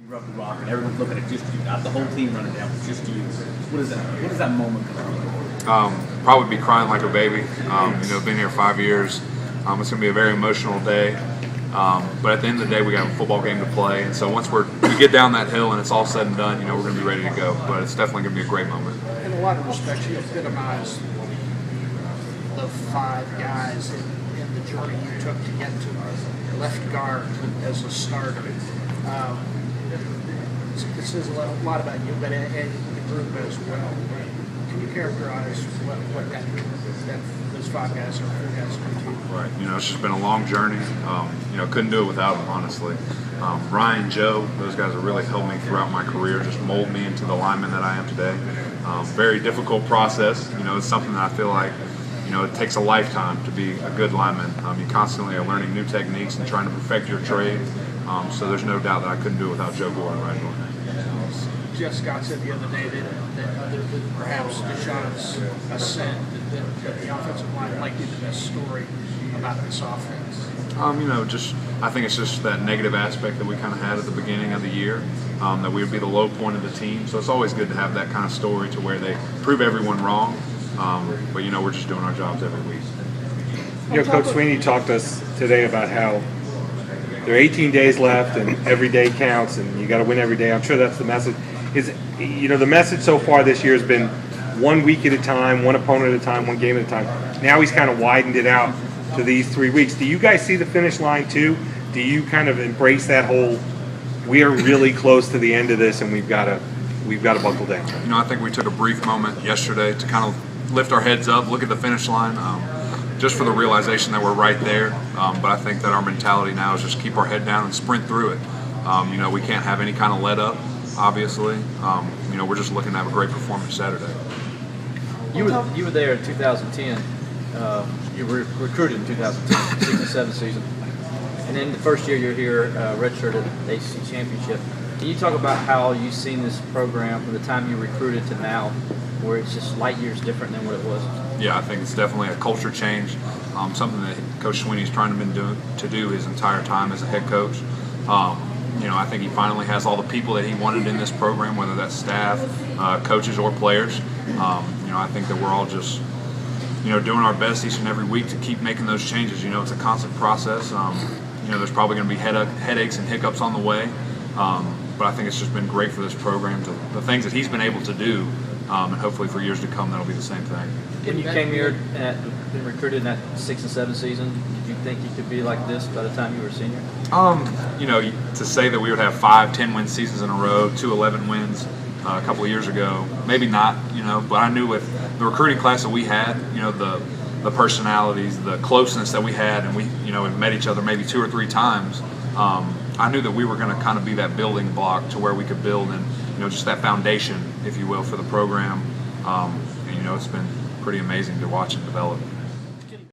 You rub the rock and everyone's looking at just you, not the whole team running down, but just you. What is that? What is that moment gonna be? Probably be crying like a baby. Been here 5 years. It's going to be a very emotional day. But at the end of the day, we got a football game to play. And so once we get down that hill and it's all said and done, we're going to be ready to go. But it's definitely going to be a great moment. In a lot of respects, you epitomize the five guys in the journey you took to get to left guard as a starter. It says a lot about you, but and the group as well. Can you characterize what those five guys or four guys do to you? Right. It's just been a long journey. Couldn't do it without them, honestly. Ryan, Joe, those guys have really helped me throughout my career, just mold me into the lineman that I am today. Very difficult process. It's something that I feel like, it takes a lifetime to be a good lineman. You constantly are learning new techniques and trying to perfect your trade. So there's no doubt that I couldn't do it without Joe Gore and Ryan Gordon. Jeff Scott said the other day that other than perhaps Deshaun's ascent, that the offensive line might be the best story about this offense. I think it's just that negative aspect that we kind of had at the beginning of the year, that we would be the low point of the team. So it's always good to have that kind of story to where they prove everyone wrong. But we're just doing our jobs every week. Coach Sweeney talked to us today about how there are 18 days left and every day counts and you got to win every day. I'm sure that's the message. The message so far this year has been 1 week at a time, one opponent at a time, one game at a time. Now he's kind of widened it out to these 3 weeks. Do you guys see the finish line too? Do you kind of embrace that whole, we are really close to the end of this and we've got to buckle down? I think we took a brief moment yesterday to kind of lift our heads up, look at the finish line, just for the realization that we're right there. But I think that our mentality now is just keep our head down and sprint through it. We can't have any kind of let up, obviously. We're just looking to have a great performance Saturday. You were there in 2010. You were recruited in 2010, 6 and 7 season. And then the first year you're here, redshirted the ACC championship. Can you talk about how you've seen this program from the time you recruited to now, where it's just light years different than what it was? Yeah, I think it's definitely a culture change, something that Coach Sweeney's trying to do his entire time as a head coach. I think he finally has all the people that he wanted in this program, whether that's staff, coaches, or players. I think that we're all just, doing our best each and every week to keep making those changes. It's a constant process. There's probably going to be headaches and hiccups on the way. But I think it's just been great for this program, the things that he's been able to do, and hopefully for years to come that'll be the same thing. When you came here and been recruited in that 6 and 7 season, did you think you could be like this by the time you were a senior? To say that we would have 5 10-win seasons in a row, 2 11 wins a couple of years ago, maybe not, but I knew with the recruiting class that we had, the personalities, the closeness that we had, and we, had met each other maybe 2 or 3 times. I knew that we were going to kind of be that building block to where we could build and, just that foundation, if you will, for the program. And, it's been pretty amazing to watch it develop.